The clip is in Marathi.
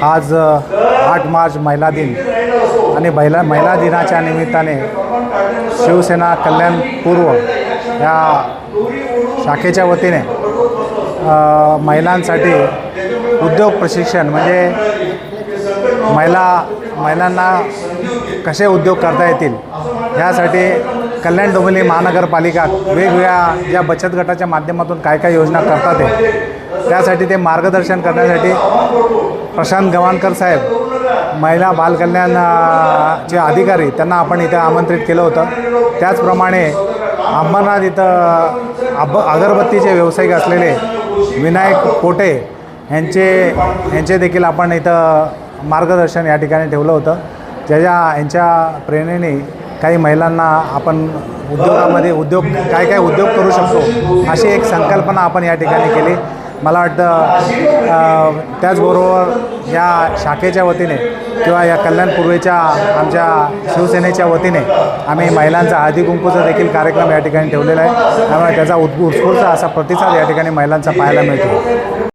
आज 8 मार्च महिला दिन आणि महिला दिनाच्या निमित्ताने शिवसेना कल्याण पूर्व या शाखेच्या वतीने महिलांसाठी उद्योग प्रशिक्षण म्हणजे महिलांना कसे उद्योग करता येतील यासाठी कल्याण डोंबिवली महानगरपालिका वेगवेगळ्या ज्या बचत गटाच्या माध्यमातून काय योजना करतात आहे त्यासाठी ते मार्गदर्शन करण्यासाठी प्रशांत गवाणकर साहेब महिला बालकल्याणचे अधिकारी त्यांना आपण इथं आमंत्रित केलं होतं। त्याचप्रमाणे अंबरनाथ इथं अगरबत्तीचे व्यावसायिक असलेले विनायक पोटे यांचे देखील आपण इथं मार्गदर्शन या ठिकाणी ठेवलं होतं। यांच्या प्रेरणेने काही महिलांना आपण उद्योगामध्ये काय उद्योग करू शकतो अशी एक संकल्पना आपण या ठिकाणी केली। मला वाटतं त्याचबरोबर या शाखेच्या वतीने किंवा या कल्याण पूर्वेच्या आमच्या शिवसेनेच्या वतीने आम्ही महिलांचा हळदी कुंकूचा देखील कार्यक्रम या ठिकाणी ठेवलेला आहे। त्यामुळे त्याचा उत्स्फूर्त असा प्रतिसाद या ठिकाणी महिलांचा पाहायला मिळतो।